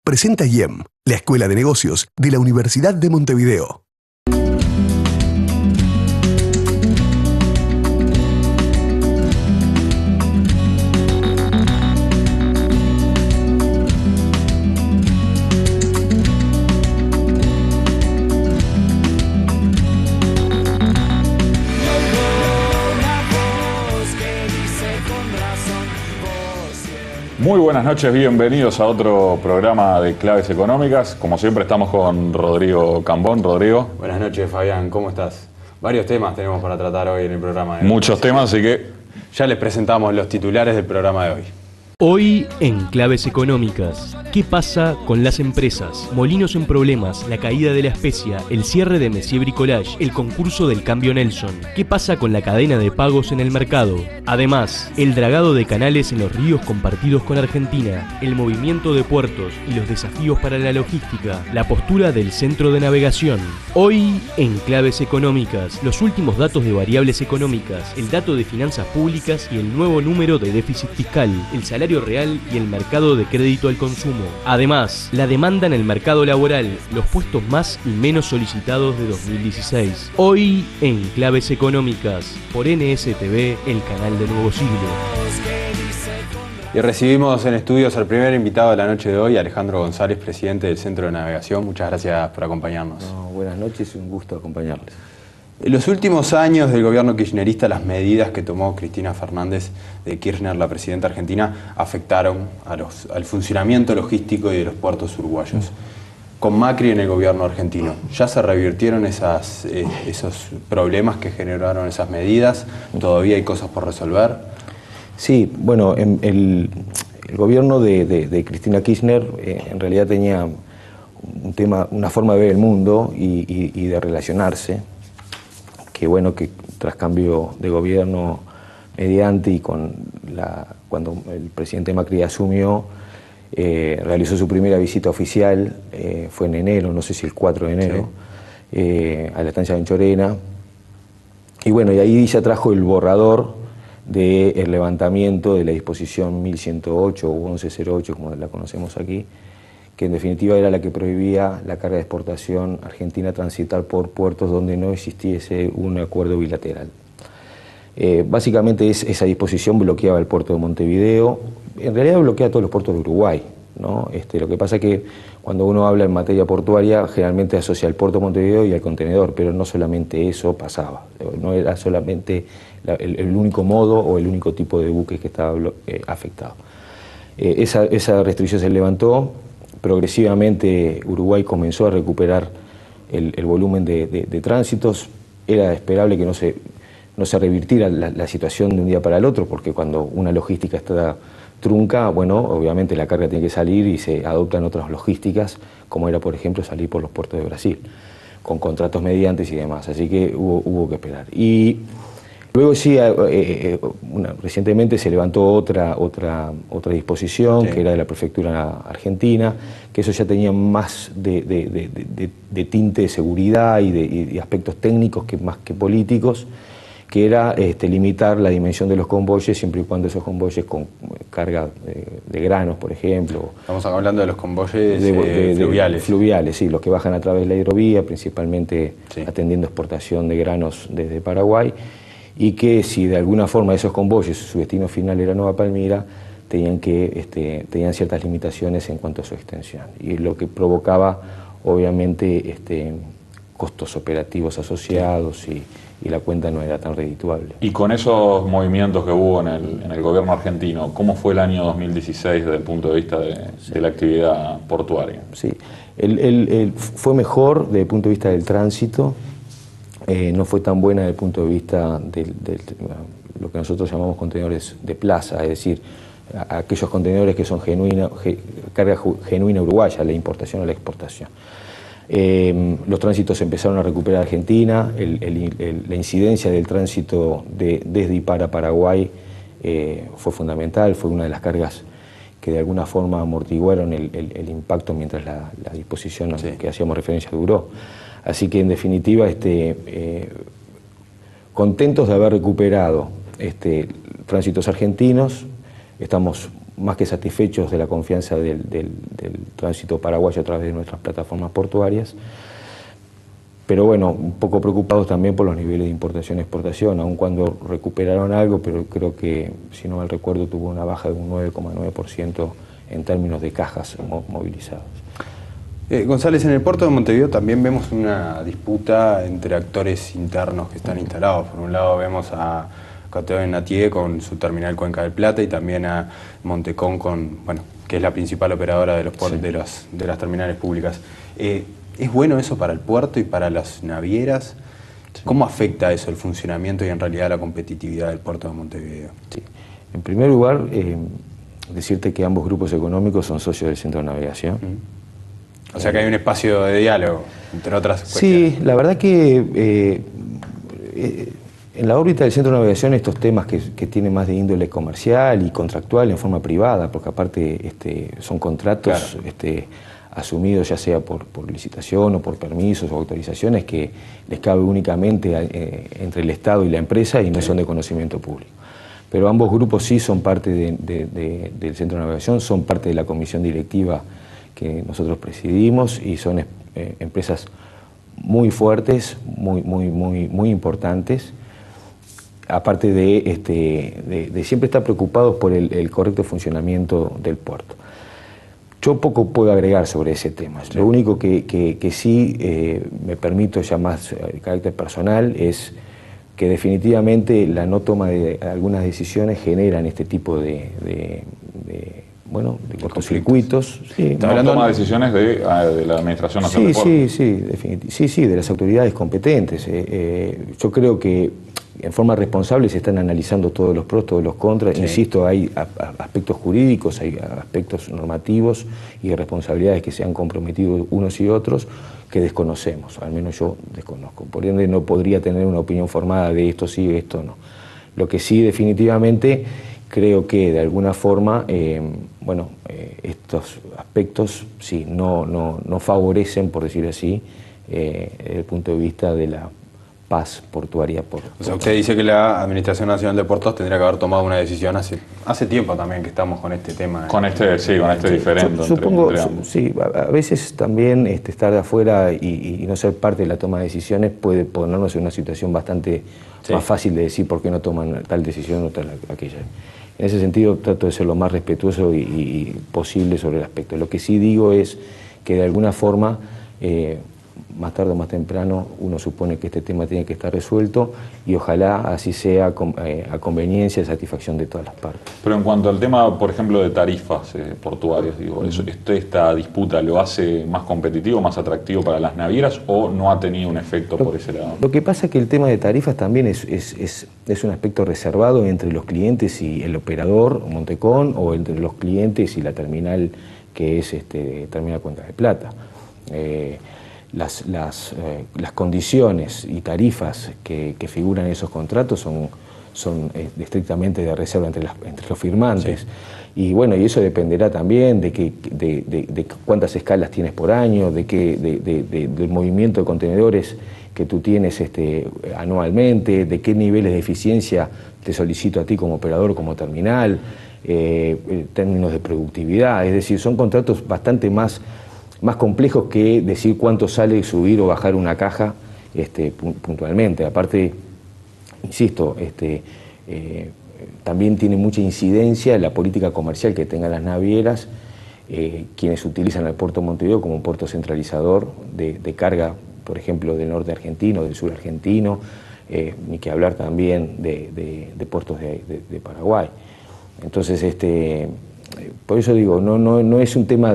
Presenta IEM, la Escuela de Negocios de la Universidad de Montevideo. Muy buenas noches, bienvenidos a otro programa de Claves Económicas. Como siempre estamos con Rodrigo Cambón. Rodrigo. Buenas noches, Fabián, ¿cómo estás? Varios temas tenemos para tratar hoy en el programa de hoy. Muchos temas, así que ya les presentamos los titulares del programa de hoy. Hoy en Claves Económicas, ¿qué pasa con las empresas? Molinos en problemas, la caída de la especia, el cierre de Messier Bricolage, el concurso del cambio Nelson. ¿Qué pasa con la cadena de pagos en el mercado? Además, el dragado de canales en los ríos compartidos con Argentina, el movimiento de puertos y los desafíos para la logística, la postura del centro de navegación. Hoy en Claves Económicas, los últimos datos de variables económicas, el dato de finanzas públicas y el nuevo número de déficit fiscal, el salario real y el mercado de crédito al consumo. Además, la demanda en el mercado laboral, los puestos más y menos solicitados de 2016. Hoy en Claves Económicas, por NSTV, el canal de Nuevo Siglo. Y recibimos en estudios al primer invitado de la noche de hoy, Alejandro González, presidente del Centro de Navegación. Muchas gracias por acompañarnos. Buenas noches y un gusto acompañarles. En los últimos años del gobierno kirchnerista, las medidas que tomó Cristina Fernández de Kirchner, la presidenta argentina, afectaron al funcionamiento logístico y de los puertos uruguayos. Con Macri en el gobierno argentino, ¿ya se revirtieron esos problemas que generaron esas medidas? ¿Todavía hay cosas por resolver? Sí, bueno, el gobierno de Cristina Kirchner en realidad tenía una forma de ver el mundo y de relacionarse, que tras cambio de gobierno mediante y cuando el presidente Macri asumió, realizó su primera visita oficial, fue en enero, no sé si el 4 de enero, sí, a la estancia de Anchorena, y bueno, y ahí ya trajo el borrador del levantamiento de la disposición 1108 o 1108, como la conocemos aquí, que en definitiva era la que prohibía la carga de exportación argentina transitar por puertos donde no existiese un acuerdo bilateral. Básicamente esa disposición bloqueaba el puerto de Montevideo, en realidad bloquea todos los puertos de Uruguay, ¿no? Lo que pasa es que cuando uno habla en materia portuaria generalmente asocia al puerto de Montevideo y al contenedor, pero no solamente eso pasaba, no era solamente el único modo o el único tipo de buques que estaba afectado. Esa restricción se levantó. Progresivamente Uruguay comenzó a recuperar el volumen de tránsitos. Era esperable que no se revirtiera la situación de un día para el otro, porque cuando una logística está trunca, bueno, obviamente la carga tiene que salir y se adoptan otras logísticas, como era, por ejemplo, salir por los puertos de Brasil, con contratos mediantes y demás. Así que hubo que esperar. Y luego sí, recientemente se levantó otra disposición, sí, que era de la prefectura argentina, que eso ya tenía más de tinte de seguridad y de aspectos técnicos más que políticos, que era limitar la dimensión de los convoyes siempre y cuando esos convoyes con carga de granos, por ejemplo. Estamos hablando de los convoyes fluviales. Fluviales, sí, los que bajan a través de la hidrovía, principalmente sí, atendiendo exportación de granos desde Paraguay, y que si de alguna forma esos convoyes, su destino final era Nueva Palmira, tenían ciertas limitaciones en cuanto a su extensión, y lo que provocaba obviamente costos operativos asociados y la cuenta no era tan redituable. Y con esos movimientos que hubo en el gobierno argentino, ¿cómo fue el año 2016 desde el punto de vista de la actividad portuaria? Sí, fue mejor desde el punto de vista del tránsito. No fue tan buena desde el punto de vista de lo que nosotros llamamos contenedores de plaza, es decir, aquellos contenedores que son carga genuina uruguaya, la importación o la exportación. Los tránsitos empezaron a recuperar Argentina, la incidencia del tránsito desde y para Paraguay fue fundamental, fue una de las cargas que de alguna forma amortiguaron el impacto mientras la disposición, sí, que hacíamos referencia duró. Así que en definitiva, contentos de haber recuperado tránsitos argentinos, estamos más que satisfechos de la confianza del tránsito paraguayo a través de nuestras plataformas portuarias, pero bueno, un poco preocupados también por los niveles de importación y exportación, aun cuando recuperaron algo, pero creo que, si no mal recuerdo, tuvo una baja de un 9,9% en términos de cajas movilizadas. González, en el puerto de Montevideo también vemos una disputa entre actores internos que están instalados. Por un lado vemos a Cateo Natié con su terminal Cuenca del Plata y también a Montecón que es la principal operadora de de las terminales públicas. ¿Es bueno eso para el puerto y para las navieras? Sí. ¿Cómo afecta eso el funcionamiento y en realidad la competitividad del puerto de Montevideo? Sí. En primer lugar, decirte que ambos grupos económicos son socios del Centro de Navegación. O sea que hay un espacio de diálogo, entre otras cuestiones. Sí, la verdad que en la órbita del Centro de Navegación estos temas que tienen más de índole comercial y contractual en forma privada, porque aparte son contratos asumidos ya sea por licitación o por permisos o autorizaciones que les cabe únicamente entre el Estado y la empresa y no son de conocimiento público. Pero ambos grupos sí son parte del Centro de Navegación, son parte de la comisión directiva que nosotros presidimos y son empresas muy fuertes, muy importantes, aparte de siempre estar preocupados por el correcto funcionamiento del puerto. Yo poco puedo agregar sobre ese tema. Sí. Lo único que sí me permito ya más de carácter personal es que definitivamente la no toma de algunas decisiones generan este tipo de cortocircuitos. Sí, no toma decisiones de la Administración Nacional de Puertos. Sí, de las autoridades competentes. Yo creo que en forma responsable se están analizando todos los pros, todos los contras. Sí. Insisto, hay aspectos jurídicos, hay aspectos normativos y de responsabilidades que se han comprometido unos y otros que desconocemos, al menos yo desconozco. Por ende no podría tener una opinión formada de esto sí, esto no. Lo que sí definitivamente creo que de alguna forma, estos aspectos sí, no favorecen, por decir así, desde el punto de vista de la paz portuaria. O sea, usted dice que la Administración Nacional de Puertos tendría que haber tomado una decisión hace tiempo también que estamos con este tema. Con este diferendo. Supongo, sí, a veces también estar de afuera y no ser parte de la toma de decisiones puede ponernos en una situación bastante más fácil de decir por qué no toman tal decisión o tal aquella. En ese sentido trato de ser lo más respetuoso y posible sobre el aspecto. Lo que sí digo es que de alguna forma, más tarde o más temprano, uno supone que este tema tiene que estar resuelto y ojalá así sea a conveniencia y satisfacción de todas las partes. Pero en cuanto al tema, por ejemplo, de tarifas portuarias, ¿esta disputa lo hace más competitivo, más atractivo para las navieras o no ha tenido un efecto por ese lado? Lo que pasa es que el tema de tarifas también es un aspecto reservado entre los clientes y el operador, Montecón, o entre los clientes y la terminal que es Terminal Cuenca de Plata. Las condiciones y tarifas que figuran en esos contratos son estrictamente de reserva entre los firmantes. Sí. Y bueno, y eso dependerá también de cuántas escalas tienes por año, del movimiento de contenedores que tú tienes anualmente, de qué niveles de eficiencia te solicito a ti como operador, como terminal, términos de productividad. Es decir, son contratos bastante más complejos que decir cuánto sale subir o bajar una caja puntualmente. Aparte, insisto, también tiene mucha incidencia la política comercial que tengan las navieras, quienes utilizan el puerto de Montevideo como puerto centralizador de carga, por ejemplo, del norte argentino, del sur argentino, ni que hablar también de puertos de Paraguay. Entonces, por eso digo, no es un tema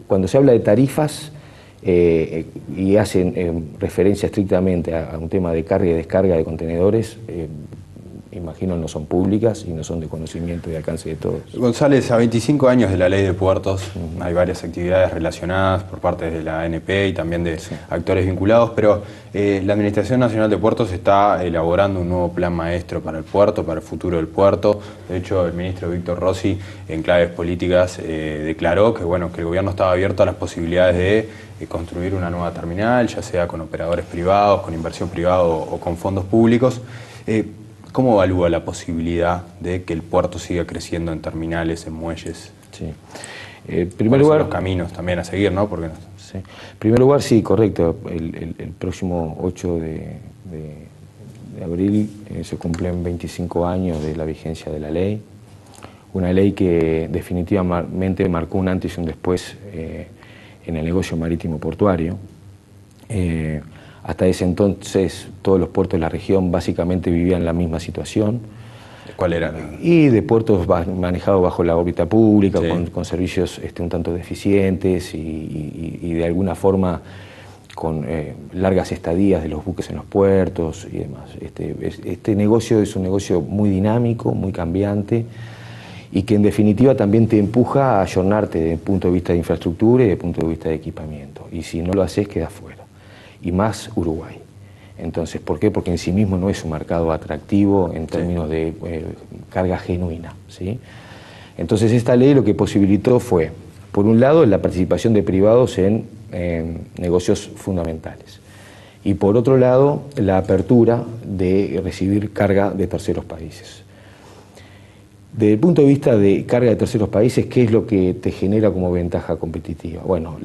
cuando se habla de tarifas y hacen referencia estrictamente a un tema de carga y descarga de contenedores, imagino no son públicas y no son de conocimiento y de alcance de todos. González, a 25 años de la Ley de Puertos, hay varias actividades relacionadas por parte de la ANP y también de actores vinculados, pero la Administración Nacional de Puertos está elaborando un nuevo plan maestro para el puerto, para el futuro del puerto. De hecho, el ministro Víctor Rossi, en claves políticas, declaró que el gobierno estaba abierto a las posibilidades de construir una nueva terminal, ya sea con operadores privados, con inversión privada o con fondos públicos. ¿Cómo evalúa la posibilidad de que el puerto siga creciendo en terminales, en muelles? Sí. En primer lugar, los caminos también a seguir, ¿no? Porque sí. En primer lugar, sí, correcto. El próximo 8 de abril se cumplen 25 años de la vigencia de la ley. Una ley que definitivamente marcó un antes y un después en el negocio marítimo portuario. Hasta ese entonces todos los puertos de la región básicamente vivían la misma situación. ¿Cuál era? Y de puertos manejados bajo la órbita pública, sí, con servicios un tanto deficientes y de alguna forma con largas estadías de los buques en los puertos y demás. Este negocio es un negocio muy dinámico, muy cambiante y que en definitiva también te empuja a ayornarte desde el punto de vista de infraestructura y desde el punto de vista de equipamiento. Y si no lo haces, quedas fuera. Y más Uruguay. Entonces, ¿por qué? Porque en sí mismo no es un mercado atractivo en términos de carga genuina, ¿sí? Entonces, esta ley lo que posibilitó fue, por un lado, la participación de privados en negocios fundamentales. Y por otro lado, la apertura de recibir carga de terceros países. Desde el punto de vista de carga de terceros países, ¿qué es lo que te genera como ventaja competitiva? Bueno,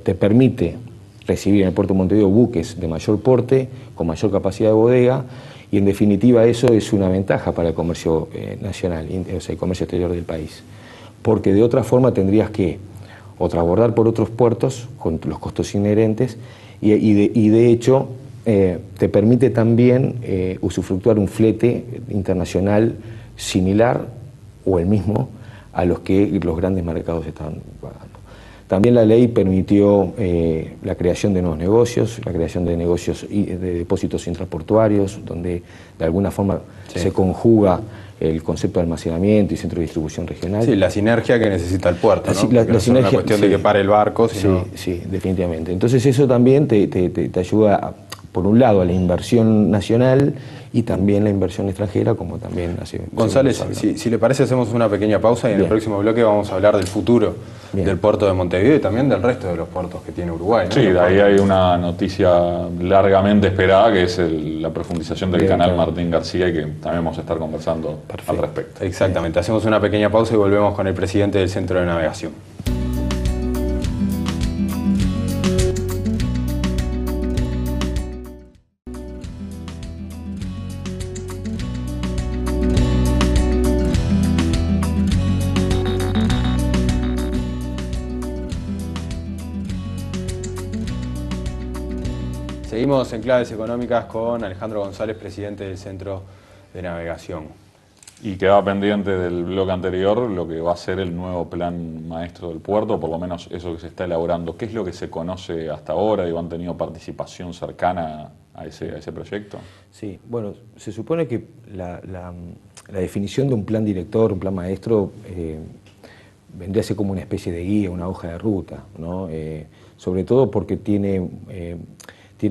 te permite recibir en el puerto de Montevideo buques de mayor porte, con mayor capacidad de bodega, y en definitiva eso es una ventaja para el comercio nacional, o sea, el comercio exterior del país. Porque de otra forma tendrías que o transbordar por otros puertos con los costos inherentes y de hecho te permite también usufructuar un flete internacional similar o el mismo a los que los grandes mercados están pagando. También la ley permitió la creación de nuevos negocios, la creación de negocios de depósitos intraportuarios, donde de alguna forma se conjuga el concepto de almacenamiento y centro de distribución regional. Sí, la sinergia que necesita el puerto, ¿no? La no es una cuestión de que pare el barco, sino... Sí, definitivamente. Entonces eso también te ayuda, por un lado, a la inversión nacional y también la inversión extranjera, como también hace... González, si le parece, hacemos una pequeña pausa y en el próximo bloque vamos a hablar del futuro del puerto de Montevideo y también del resto de los puertos que tiene Uruguay, ¿no? Sí, de ahí hay una noticia largamente esperada, que es la profundización del canal Martín García, y que también vamos a estar conversando al respecto. Exactamente, hacemos una pequeña pausa y volvemos con el presidente del Centro de Navegación. Seguimos en Claves Económicas con Alejandro González, presidente del Centro de Navegación. Y quedaba pendiente del bloque anterior lo que va a ser el nuevo plan maestro del puerto, por lo menos eso que se está elaborando. ¿Qué es lo que se conoce hasta ahora? ¿Y han tenido participación cercana a ese proyecto? Sí, bueno, se supone que la definición de un plan director, un plan maestro, vendría a ser como una especie de guía, una hoja de ruta, ¿no? Sobre todo porque tiene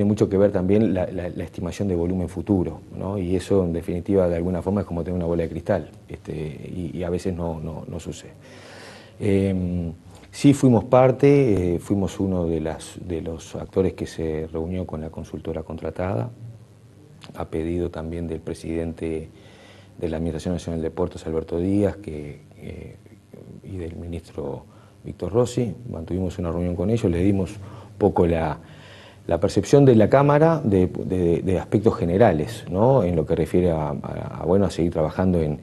mucho que ver también la estimación de volumen futuro, ¿no? Y eso en definitiva de alguna forma es como tener una bola de cristal, y a veces no sucede. Sí fuimos parte, fuimos uno de los actores que se reunió con la consultora contratada, a pedido también del presidente de la Administración Nacional de Puertos, Alberto Díaz, y del ministro Víctor Rossi. Mantuvimos una reunión con ellos, le dimos un poco la percepción de la Cámara de aspectos generales, ¿no? En lo que refiere a seguir trabajando en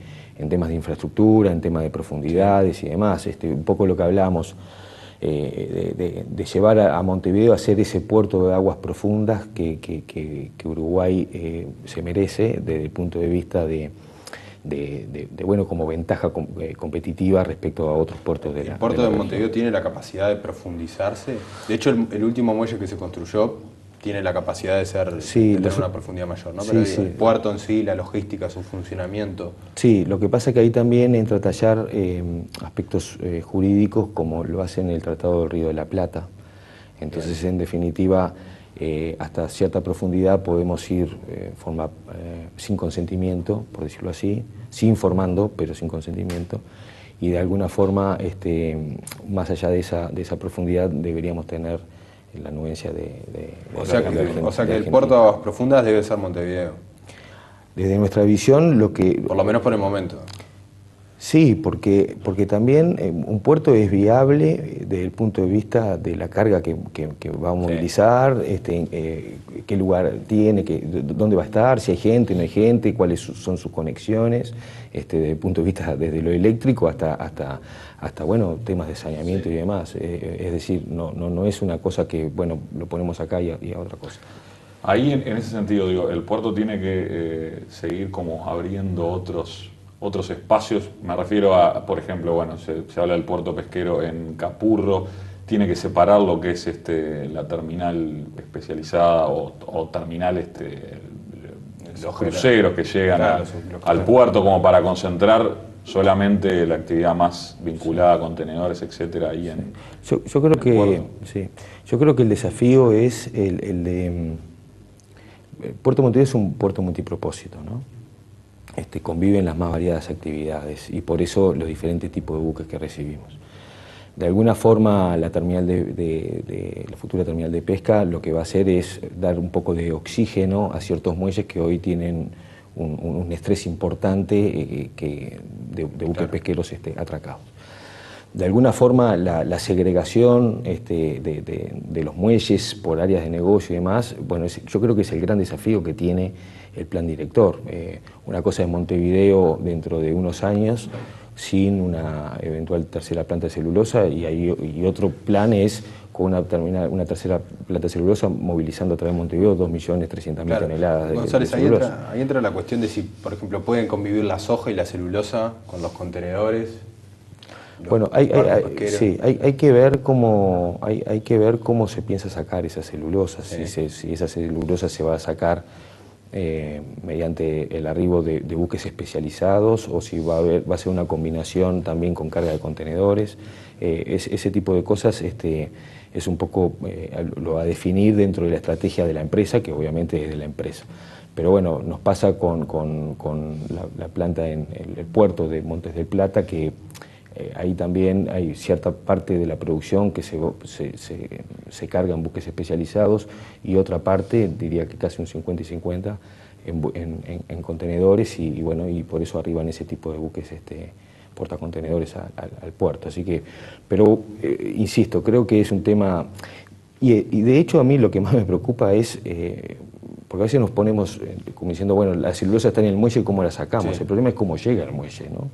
temas de infraestructura, en temas de profundidades y demás. Un poco lo que hablábamos de llevar a Montevideo a ser ese puerto de aguas profundas que Uruguay se merece desde el punto de vista como ventaja competitiva respecto a otros puertos de la región. ¿El puerto de Montevideo tiene la capacidad de profundizarse? De hecho, el último muelle que se construyó tiene la capacidad de tener una profundidad mayor, ¿no? Pero el puerto en sí, la logística, su funcionamiento... Sí, lo que pasa es que ahí también entra a tallar aspectos jurídicos, como lo hace en el Tratado del Río de la Plata. Entonces, en definitiva, hasta cierta profundidad podemos ir sin consentimiento, por decirlo así, sí informando, pero sin consentimiento, y de alguna forma, más allá de esa profundidad, deberíamos tener la anuencia O sea que el puerto de aguas profundas debe ser Montevideo. Desde nuestra visión, lo que... Por lo menos por el momento. Sí, porque también un puerto es viable desde el punto de vista de la carga que va a movilizar, qué lugar tiene, dónde va a estar, si hay gente, no hay gente, cuáles son sus conexiones, desde el punto de vista desde lo eléctrico hasta bueno, temas de saneamiento y demás. Es decir, no es una cosa que, bueno, lo ponemos acá y a otra cosa. Ahí, en ese sentido, digo, el puerto tiene que seguir como abriendo otros espacios. Me refiero a, por ejemplo, bueno, se habla del puerto pesquero en Capurro, tiene que separar lo que es la terminal especializada o terminal, los cruceros que llegan al puerto, como para concentrar solamente la actividad más vinculada a contenedores, etcétera, ahí en yo creo que sí. Yo creo que el desafío es el de Puerto Montevideo es un puerto multipropósito, ¿no? Conviven las más variadas actividades y por eso los diferentes tipos de buques que recibimos. De alguna forma, la futura terminal de pesca lo que va a hacer es dar un poco de oxígeno a ciertos muelles que hoy tienen un estrés importante de buques pesqueros atracados. De alguna forma, la segregación de los muelles por áreas de negocio y demás, bueno, yo creo que es el gran desafío que tiene el plan director. Una cosa es Montevideo dentro de unos años, sin una eventual tercera planta de celulosa, y otro plan es con una tercera planta de celulosa movilizando a través de Montevideo 2.300.000 toneladas de González, celulosa. ahí entra la cuestión de si, por ejemplo, pueden convivir la soja y la celulosa con los contenedores. Bueno, hay que ver cómo se piensa sacar esa celulosa, sí. si esa celulosa se va a sacar mediante el arribo de buques especializados o si va a ser una combinación también con carga de contenedores. Ese tipo de cosas es un poco lo va a definir dentro de la estrategia de la empresa, que obviamente es de la empresa. Pero bueno, nos pasa con la planta en el puerto de Montes del Plata, que ahí también hay cierta parte de la producción que se carga en buques especializados y otra parte, diría que casi un 50 y 50, en contenedores y bueno, y por eso arriban ese tipo de buques portacontenedores al puerto. Así que, pero insisto, creo que es un tema, y de hecho a mí lo que más me preocupa es, porque a veces nos ponemos como diciendo, bueno, la celulosa está en el muelle, ¿cómo la sacamos? Sí. El problema es cómo llega al muelle, ¿no?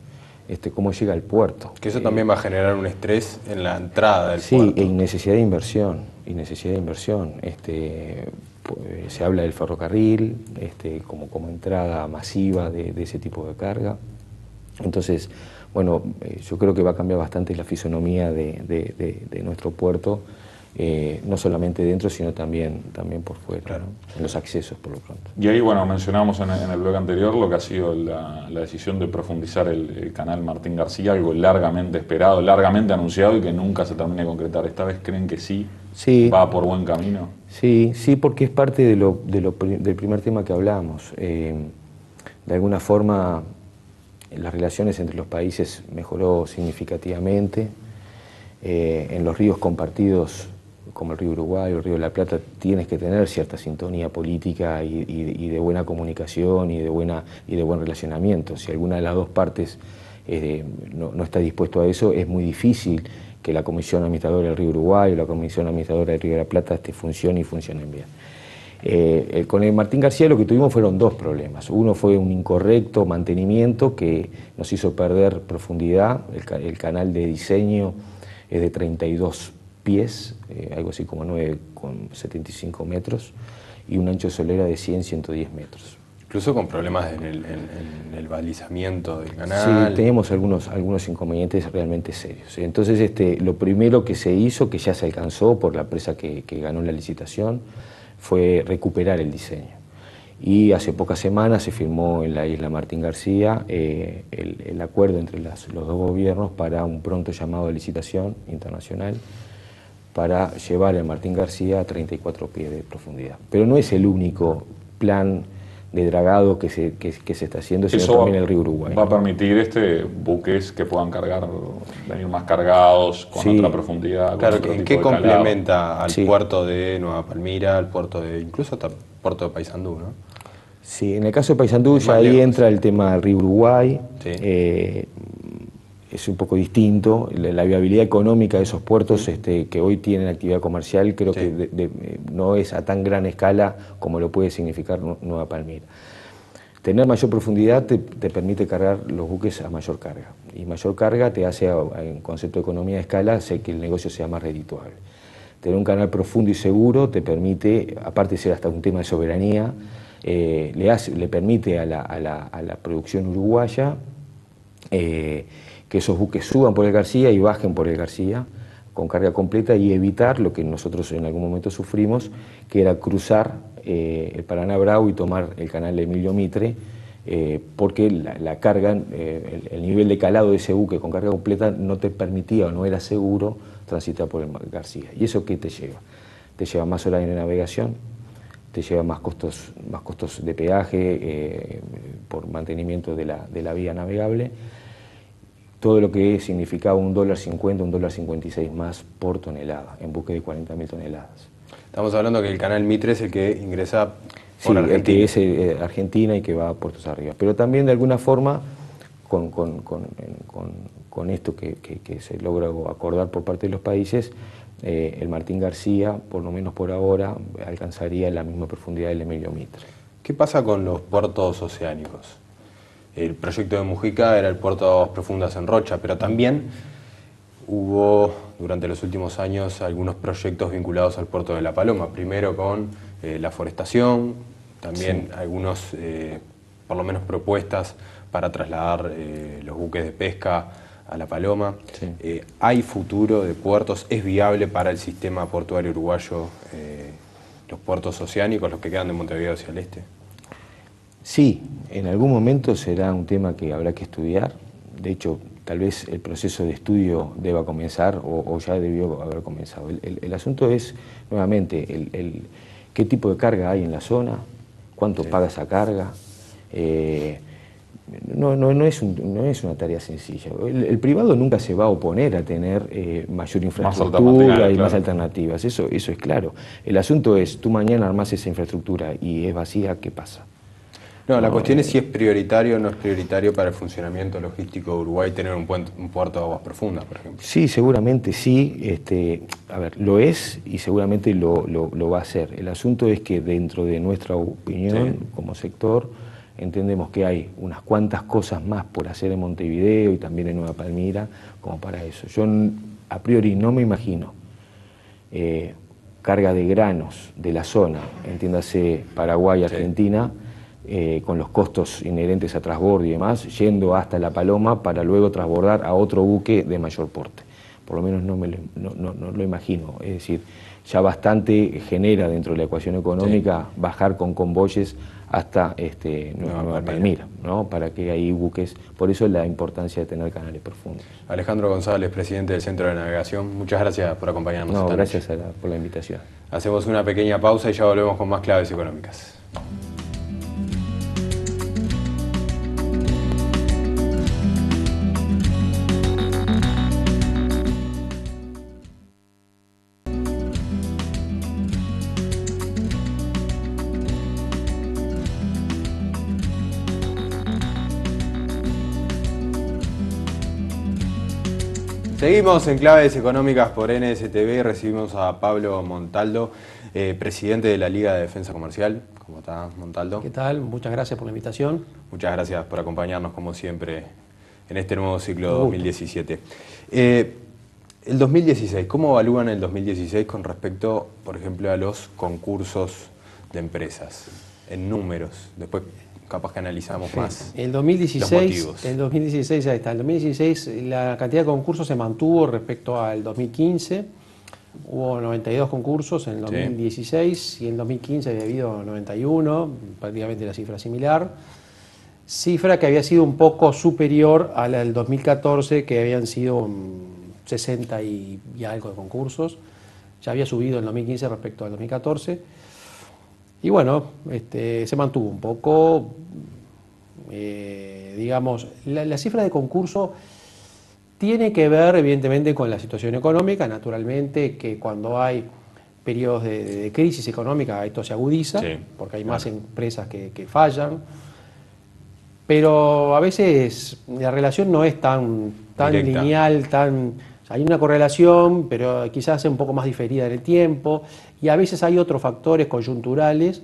Cómo llega al puerto. Que eso también va a generar un estrés en la entrada del puerto. Sí, y necesidad de inversión. Se habla del ferrocarril como entrada masiva de ese tipo de carga. Entonces, bueno, yo creo que va a cambiar bastante la fisonomía de nuestro puerto, no solamente dentro, sino también por fuera, claro, ¿no? En los accesos por lo pronto. Y ahí, bueno, mencionamos en el bloque anterior lo que ha sido la decisión de profundizar el canal Martín García, algo largamente esperado, largamente anunciado y que nunca se termina de concretar. ¿Esta vez creen que sí va por buen camino? Sí, porque es parte del primer tema que hablamos. De alguna forma, las relaciones entre los países mejoró significativamente. En los ríos compartidos, como el río Uruguay o el río de la Plata, tienes que tener cierta sintonía política y de buena comunicación y de buen relacionamiento. Si alguna de las dos partes no está dispuesto a eso, es muy difícil que la Comisión Administradora del río Uruguay o la Comisión Administradora del río de la Plata funcione y funcionen bien. Con el Martín García lo que tuvimos fueron dos problemas. Uno fue un incorrecto mantenimiento que nos hizo perder profundidad. El canal de diseño es de 32 pies, algo así como 9,75 metros, y un ancho de solera de 110 metros. Incluso con problemas en el balizamiento del canal. Sí, teníamos algunos inconvenientes realmente serios. Entonces, lo primero que se hizo, que ya se alcanzó por la empresa que ganó la licitación, fue recuperar el diseño. Y hace pocas semanas se firmó en la isla Martín García el acuerdo entre los dos gobiernos para un pronto llamado de licitación internacional para llevar el Martín García a 34 pies de profundidad. Pero no es el único plan de dragado que se está haciendo, sino también el río Uruguay. ¿Va a permitir buques que puedan venir más cargados, con otra profundidad? Claro, ¿en qué complementa al puerto de Nueva Palmira, al puerto incluso hasta puerto de Paysandú, ¿no? Sí, en el caso de Paysandú Es ya más ahí lejos. entra el tema del río Uruguay. Sí. Es un poco distinto. La viabilidad económica de esos puertos que hoy tienen actividad comercial creo Sí. que no es a tan gran escala como lo puede significar Nueva Palmira. Tener mayor profundidad te permite cargar los buques a mayor carga. Y mayor carga te hace, en concepto de economía de escala, hace que el negocio sea más redituable. Tener un canal profundo y seguro te permite, aparte de ser hasta un tema de soberanía, le permite a la producción uruguaya que esos buques suban por el García y bajen por el García con carga completa y evitar lo que nosotros en algún momento sufrimos, que era cruzar el Paraná Bravo y tomar el canal de Emilio Mitre, porque la carga, el nivel de calado de ese buque con carga completa no te permitía o no era seguro transitar por el García. ¿Y eso qué te lleva? Te lleva más horas de navegación, te lleva más costos de peaje por mantenimiento de la vía navegable, todo lo que significaba $1.50, $1.56 más por tonelada, en buque de 40.000 toneladas. Estamos hablando que el canal Mitre es el que ingresa Sí, por el Argentina. que es Argentina y que va a puertos arriba. Pero también de alguna forma, con esto que se logra acordar por parte de los países, el Martín García, por lo menos por ahora, alcanzaría la misma profundidad del Emilio Mitre. ¿Qué pasa con los puertos oceánicos? El proyecto de Mujica era el puerto de aguas profundas en Rocha, pero también hubo durante los últimos años algunos proyectos vinculados al puerto de La Paloma, primero con la forestación, también algunos, por lo menos propuestas para trasladar los buques de pesca a La Paloma. Sí. ¿Hay futuro de puertos? ¿Es viable para el sistema portuario uruguayo los puertos oceánicos, los que quedan de Montevideo hacia el este? Sí, en algún momento será un tema que habrá que estudiar. De hecho, tal vez el proceso de estudio deba comenzar o ya debió haber comenzado. El asunto es, nuevamente, qué tipo de carga hay en la zona, cuánto paga esa carga. No es una tarea sencilla. El privado nunca se va a oponer a tener mayor infraestructura y más alternativas, eso es claro. El asunto es, tú mañana armás esa infraestructura y es vacía, ¿qué pasa? No, la cuestión es si es prioritario o no es prioritario para el funcionamiento logístico de Uruguay tener un puerto de aguas profundas, por ejemplo. Sí, seguramente sí. A ver, lo es y seguramente lo va a hacer. El asunto es que dentro de nuestra opinión, como sector, entendemos que hay unas cuantas cosas más por hacer en Montevideo y también en Nueva Palmira como para eso. Yo a priori no me imagino carga de granos de la zona, entiéndase Paraguay, Argentina, con los costos inherentes a transbordo y demás, yendo hasta La Paloma para luego transbordar a otro buque de mayor porte. Por lo menos no lo imagino. Es decir, ya bastante genera dentro de la ecuación económica bajar con convoyes hasta Nueva Palmira, ¿no? Para que hay buques. Por eso la importancia de tener canales profundos. Alejandro González, presidente del Centro de Navegación, muchas gracias por acompañarnos. No, gracias por la invitación. Hacemos una pequeña pausa y ya volvemos con más claves económicas. Seguimos en Claves Económicas por NSTV y recibimos a Pablo Montaldo, presidente de la Liga de Defensa Comercial. ¿Cómo está, Montaldo? ¿Qué tal? Muchas gracias por la invitación. Muchas gracias por acompañarnos, como siempre, en este nuevo ciclo 2017. El 2016, ¿cómo evalúan el 2016 con respecto, por ejemplo, a los concursos de empresas? En números, después capaz que analizamos más el los 2016, motivos. el 2016, ahí está. El 2016 la cantidad de concursos se mantuvo respecto al 2015. Hubo 92 concursos en el 2016 y en 2015 había habido 91, prácticamente la cifra similar. Cifra que había sido un poco superior a la del 2014, que habían sido 60 y algo de concursos. Ya había subido en 2015 respecto al 2014. Y bueno, se mantuvo un poco, digamos, la cifra de concurso tiene que ver evidentemente con la situación económica, naturalmente que cuando hay periodos de crisis económica esto se agudiza, Sí, porque hay claro. más empresas que fallan. Pero a veces la relación no es tan Directa. lineal, o sea, hay una correlación, pero quizás es un poco más diferida en el tiempo. Y a veces hay otros factores coyunturales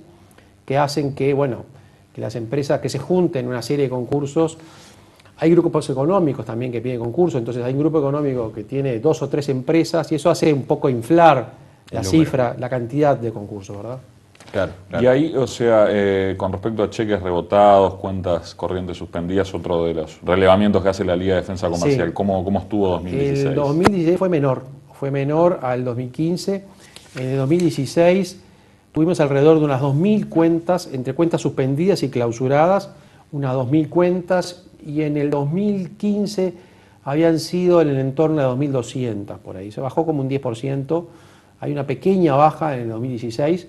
que hacen que, bueno, que las empresas que se junten en una serie de concursos. Hay grupos económicos también que piden concursos, entonces hay un grupo económico que tiene 2 o 3 empresas y eso hace un poco inflar la número. cifra, la cantidad de concursos, ¿verdad? Claro, claro. Y ahí, o sea, con respecto a cheques rebotados, cuentas corrientes suspendidas, otro de los relevamientos que hace la Liga de Defensa Comercial, Sí. ¿cómo estuvo 2016? El 2016 fue menor al 2015. En el 2016 tuvimos alrededor de unas 2.000 cuentas, entre cuentas suspendidas y clausuradas, unas 2.000 cuentas, y en el 2015 habían sido en el entorno de 2.200 por ahí. Se bajó como un 10%, hay una pequeña baja en el 2016.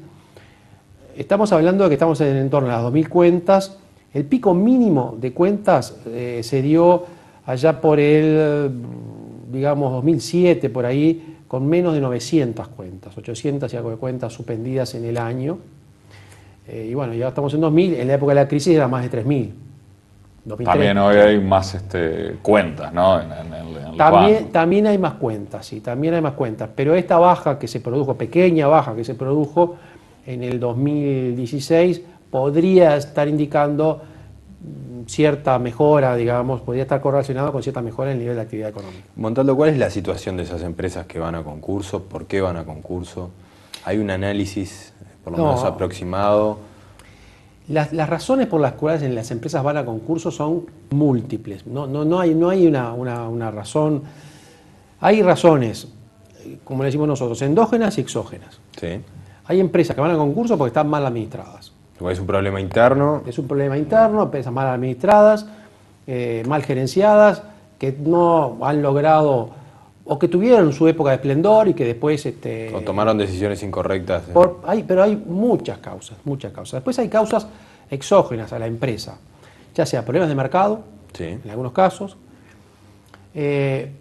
Estamos hablando de que estamos en el entorno de las 2.000 cuentas. El pico mínimo de cuentas se dio allá por el, digamos, 2007, por ahí, con menos de 900 cuentas, 800 y algo de cuentas suspendidas en el año. Y bueno, ya estamos en 2.000, en la época de la crisis era más de 3.000. 2003. También hoy hay más cuentas, ¿no? En el banco. También hay más cuentas, sí, también hay más cuentas. Pero esta baja que se produjo, pequeña baja que se produjo en el 2016, podría estar indicando cierta mejora, digamos, podría estar correlacionado con cierta mejora en el nivel de actividad económica. Montaldo, ¿cuál es la situación de esas empresas que van a concurso? ¿Por qué van a concurso? ¿Hay un análisis, por lo menos aproximado? Las razones por las cuales las empresas van a concurso son múltiples. No hay una razón. Hay razones, como le decimos nosotros, endógenas y exógenas. Sí. Hay empresas que van a concurso porque están mal administradas. Es un problema interno. Es un problema interno, empresas mal administradas, mal gerenciadas, que no han logrado o que tuvieron su época de esplendor y que después... O tomaron decisiones incorrectas. Pero hay muchas causas, muchas causas. Después hay causas exógenas a la empresa, ya sea problemas de mercado, Sí. en algunos casos,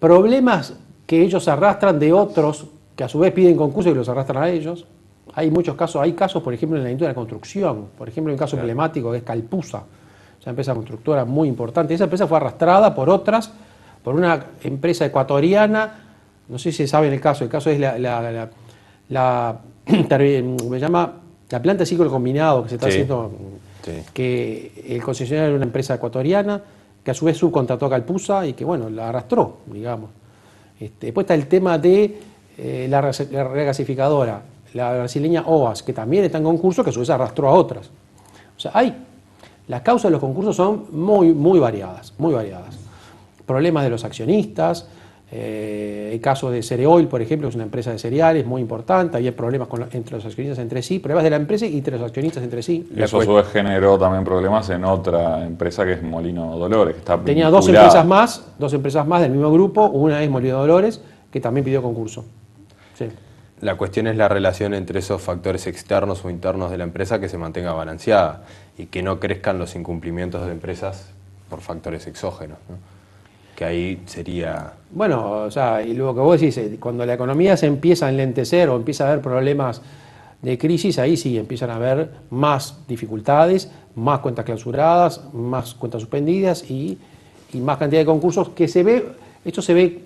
problemas que ellos arrastran de otros que a su vez piden concurso y los arrastran a ellos. Hay muchos casos, por ejemplo, en la industria de la construcción. Por ejemplo, hay un caso emblemático que es Calpusa, una empresa constructora muy importante. Esa empresa fue arrastrada por otras, por una empresa ecuatoriana, no sé si saben el caso es la planta de ciclo combinado que se está haciendo, que el concesionario era una empresa ecuatoriana, que a su vez subcontrató a Calpusa y que, bueno, la arrastró, digamos. Después está el tema de la regasificadora, la brasileña OAS, que también está en concurso, que a su vez arrastró a otras. O sea, las causas de los concursos son muy variadas, muy variadas. Problemas de los accionistas, el caso de Cereoil, por ejemplo, es una empresa de cereales muy importante, había problemas entre los accionistas entre sí, problemas de la empresa y entre los accionistas entre sí. Eso a su vez generó también problemas en otra empresa que es Molino Dolores, que está Tenía vinculada. dos empresas más del mismo grupo, una es Molino Dolores, que también pidió concurso. Sí. La cuestión es la relación entre esos factores externos o internos de la empresa que se mantenga balanceada y que no crezcan los incumplimientos de empresas por factores exógenos, ¿no? Que ahí sería... Bueno, o sea, y luego que vos decís, cuando la economía se empieza a enlentecer o empieza a haber problemas de crisis, ahí sí empiezan a haber más dificultades, más cuentas clausuradas, más cuentas suspendidas y más cantidad de concursos que esto se ve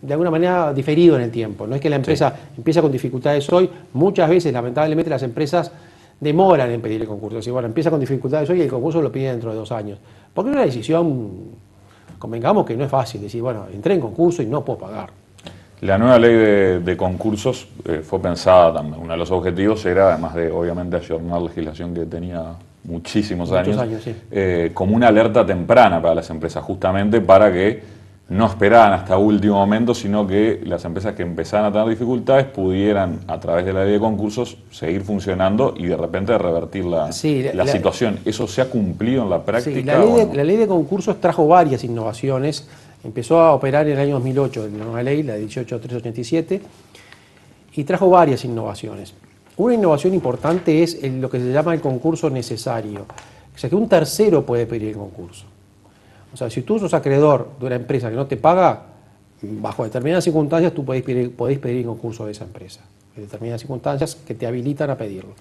de alguna manera diferido en el tiempo. No es que la empresa empieza con dificultades hoy, muchas veces lamentablemente las empresas demoran en pedir el concurso. Es decir, bueno, empieza con dificultades hoy y el concurso lo pide dentro de 2 años. Porque es una decisión, convengamos que no es fácil, decir, bueno, entré en concurso y no puedo pagar. La nueva ley de concursos fue pensada también, uno de los objetivos era, además de obviamente ayornar legislación que tenía muchísimos años, sí. Como una alerta temprana para las empresas, justamente para que no esperaran hasta último momento, sino que las empresas que empezaran a tener dificultades pudieran, a través de la ley de concursos, seguir funcionando y de repente revertir la situación. ¿Eso se ha cumplido en la práctica? Sí, la ley de concursos trajo varias innovaciones. Empezó a operar en el año 2008, la nueva ley, la 18387, y trajo varias innovaciones. Una innovación importante es lo que se llama el concurso necesario. O sea, que un tercero puede pedir el concurso. O sea, si tú sos acreedor de una empresa que no te paga, bajo determinadas circunstancias tú podés pedir concurso de esa empresa, en determinadas circunstancias que te habilitan a pedirlo.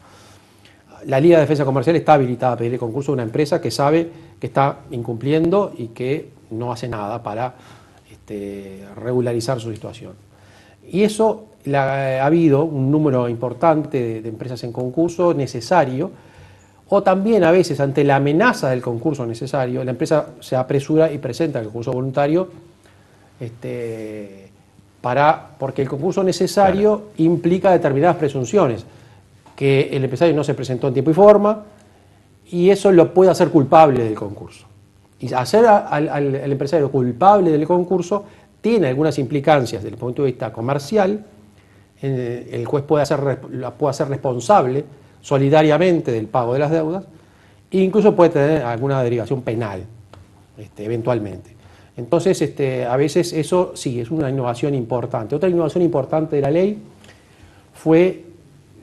La Liga de Defensa Comercial está habilitada a pedir el concurso de una empresa que sabe que está incumpliendo y que no hace nada para regularizar su situación. Y eso ha habido un número importante de empresas en concurso necesario, o también a veces ante la amenaza del concurso necesario, la empresa se apresura y presenta el concurso voluntario, porque el concurso necesario implica determinadas presunciones, que el empresario no se presentó en tiempo y forma, y eso lo puede hacer culpable del concurso. Y hacer al empresario culpable del concurso tiene algunas implicancias desde el punto de vista comercial. El juez puede hacer responsable solidariamente del pago de las deudas e incluso puede tener alguna derivación penal, eventualmente. Entonces, a veces eso sí es una innovación importante. Otra innovación importante de la ley fue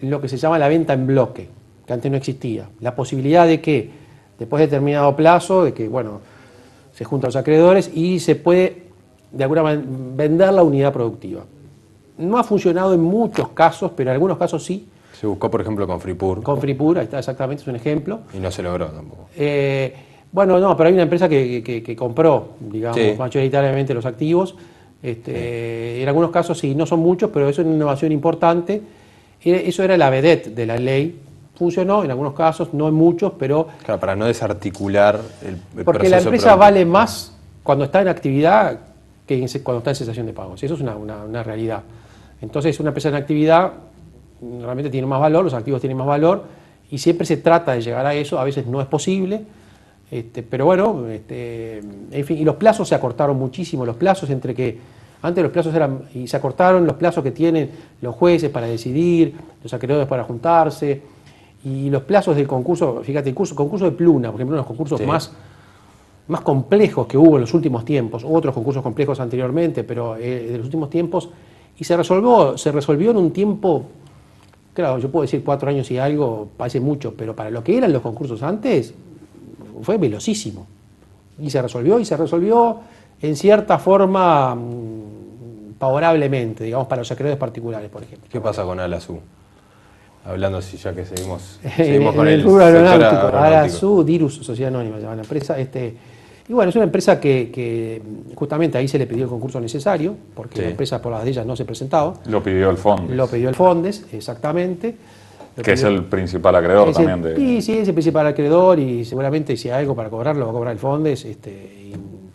lo que se llama la venta en bloque, que antes no existía. La posibilidad de que, después de determinado plazo, de que, bueno, se juntan los acreedores y se puede, de alguna manera, vender la unidad productiva. No ha funcionado en muchos casos, pero en algunos casos sí. Se buscó, por ejemplo, con Fripur. Con Fripur, ahí está, exactamente, es un ejemplo. Y no se logró tampoco. Bueno, no, pero hay una empresa que compró, digamos, Sí. mayoritariamente los activos. En algunos casos sí, no son muchos, pero eso es una innovación importante. Eso era la vedette de la ley. Funcionó en algunos casos, no en muchos, pero... Claro, para no desarticular el porque proceso la empresa productivo. vale más cuando está en actividad que cuando está en cesación de pagos. Eso es una realidad. Entonces, una empresa en actividad realmente tiene más valor, los activos tienen más valor, y siempre se trata de llegar a eso. A veces no es posible, pero bueno, en fin, y los plazos se acortaron muchísimo. Los plazos entre que... Antes los plazos eran... Y se acortaron los plazos que tienen los jueces para decidir, los acreedores para juntarse, y los plazos del concurso. Fíjate, el concurso de Pluna, por ejemplo, uno de los concursos más complejos que hubo en los últimos tiempos, hubo otros concursos complejos anteriormente, pero de los últimos tiempos, y se resolvió en un tiempo, claro, yo puedo decir 4 años y algo, parece mucho, pero para lo que eran los concursos antes, fue velocísimo. Y se resolvió en cierta forma favorablemente, digamos, para los acreedores particulares, por ejemplo. ¿Qué pasa con Alazú? Hablando así, ya que seguimos en con el el rubro sector aeronáutico, Alazú, Dirus, Sociedad Anónima, se llama la empresa. Y bueno, es una empresa que justamente ahí se le pidió el concurso necesario, porque Sí. la empresa por las de ellas no se presentaba. Lo pidió el fondo. Lo pidió el Fondes, exactamente. Que es el principal acreedor también de... Sí, es el principal acreedor, y seguramente si hay algo para cobrar, lo va a cobrar el Fondes, y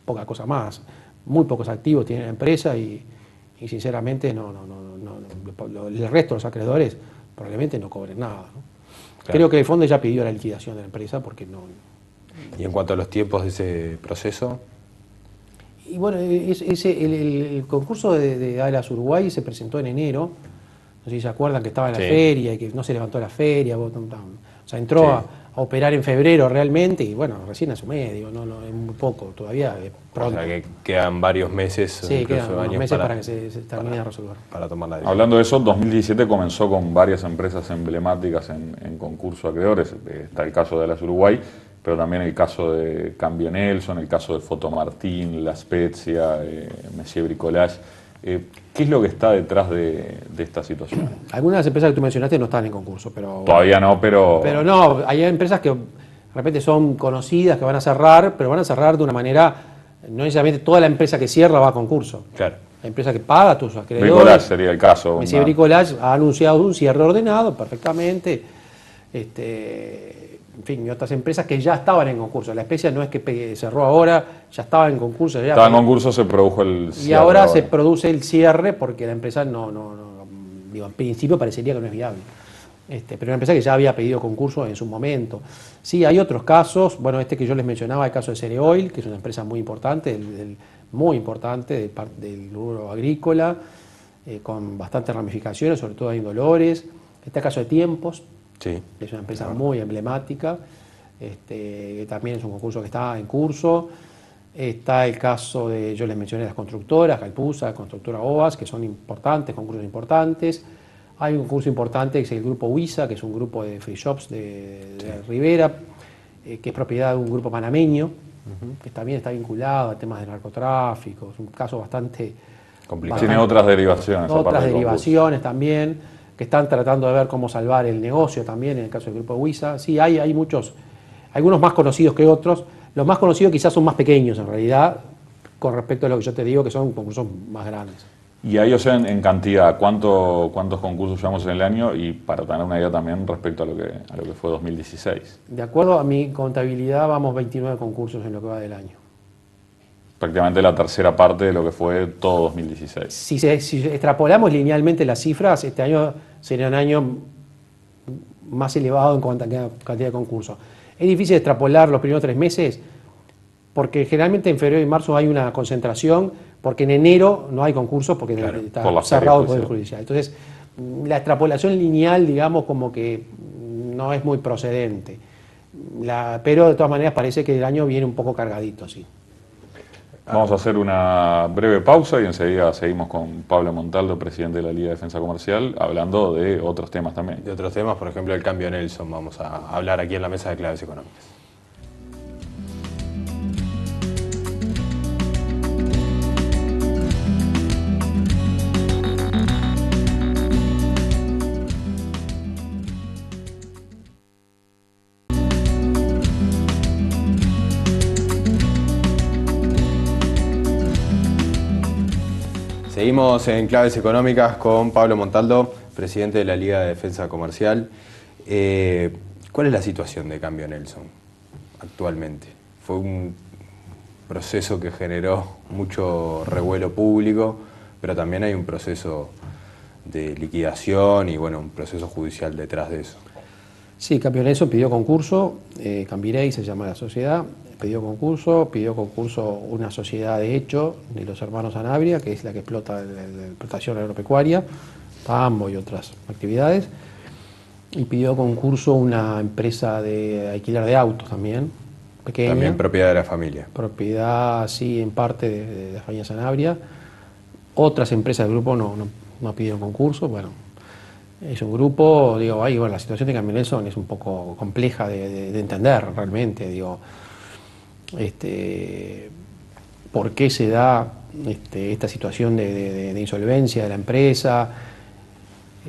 poca cosa más. Muy pocos activos tiene la empresa y sinceramente el resto de los acreedores probablemente no cobren nada, ¿no? Claro. Creo que el Fondes ya pidió la liquidación de la empresa porque no... Y en cuanto a los tiempos de ese proceso, Y bueno, el concurso de Alas Uruguay se presentó en enero. No sé si se acuerdan que estaba en la Sí. feria y que no se levantó la feria. O sea, entró a operar en febrero realmente y bueno, recién a su medio, no es muy poco, todavía es o pronto. sea que quedan varios meses, Sí, incluso quedan unos años meses para que se termine de resolver. para tomar la decisión. Hablando de eso, 2017 comenzó con varias empresas emblemáticas en concurso de acreedores. Está el caso de Alas Uruguay, pero también el caso de Cambio Nelson, el caso de Fotomartín, La Spezia, Messier Bricolage. ¿Qué es lo que está detrás de esta situación? Algunas de las empresas que tú mencionaste no están en concurso, pero... Todavía no, pero... Pero no, hay empresas que de repente son conocidas, que van a cerrar, pero van a cerrar de una manera... No necesariamente toda la empresa que cierra va a concurso. Claro. La empresa que paga a tus acreedores... Bricolage sería el caso. Messier Bricolage ha anunciado un cierre ordenado perfectamente. En fin, y otras empresas que ya estaban en concurso. La Spezia no es que cerró ahora, ya estaba en concurso. Estaba en concurso, se produjo el cierre. Y ahora se produce el cierre porque la empresa digo, en principio parecería que no es viable. Pero una empresa que ya había pedido concurso en su momento. Sí, hay otros casos. Bueno, que yo les mencionaba, el caso de Cereoil, que es una empresa muy importante, muy importante del rubro agrícola, con bastantes ramificaciones, sobre todo en Dolores. Está el caso de Tiempos. Sí. Es una empresa muy emblemática, que también es un concurso que está en curso. Está el caso de, yo les mencioné las constructoras, Calpusa, Constructora OAS, que son importantes, concursos importantes. Hay un concurso importante que es el grupo Huiza, que es un grupo de free shops de Rivera, que es propiedad de un grupo panameño, que también está vinculado a temas de narcotráfico. Es un caso bastante Complicado. Tiene otras derivaciones. aparte Otras del derivaciones también, que están tratando de ver cómo salvar el negocio también, en el caso del grupo Huiza. Sí, hay muchos, algunos más conocidos que otros. Los más conocidos quizás son más pequeños en realidad, con respecto a lo que yo te digo, que son concursos más grandes. Y ahí, o sea, en cantidad, ¿cuántos concursos llevamos en el año? Y para tener una idea también respecto a lo que fue 2016. De acuerdo a mi contabilidad, vamos 29 concursos en lo que va del año. Prácticamente la tercera parte de lo que fue todo 2016. Si extrapolamos linealmente las cifras, este año sería un año más elevado en cuanto a cantidad de concursos. Es difícil extrapolar los primeros 3 meses porque generalmente en febrero y marzo hay una concentración, porque en enero no hay concursos porque está cerrado el Poder Judicial. Entonces, la extrapolación lineal, digamos, como que no es muy procedente. Pero de todas maneras parece que el año viene un poco cargadito, sí. Vamos a hacer una breve pausa y enseguida seguimos con Pablo Montaldo, presidente de la Liga de Defensa Comercial, hablando de otros temas también. De otros temas, por ejemplo, el cambio Nelson, vamos a hablar aquí en la mesa de Claves Económicas. Seguimos en Claves Económicas con Pablo Montaldo, presidente de la Liga de Defensa Comercial. ¿Cuál es la situación de Cambio Nelson actualmente? Fue un proceso que generó mucho revuelo público, pero también hay un proceso de liquidación y bueno, un proceso judicial detrás de eso. Sí, Cambio Nelson pidió concurso, Cambirey se llama la sociedad, pidió concurso una sociedad de hecho de los hermanos Sanabria, que es la que explota la explotación agropecuaria, tambo y otras actividades, y pidió concurso una empresa de alquiler de autos también, pequeña. También propiedad de la familia. Propiedad, sí, en parte de la familia Sanabria. Otras empresas del grupo no pidieron concurso, bueno. Es un grupo, digo, ahí, bueno, la situación de Cambio Nelson es un poco compleja de entender realmente, digo, por qué se da esta situación de insolvencia de la empresa.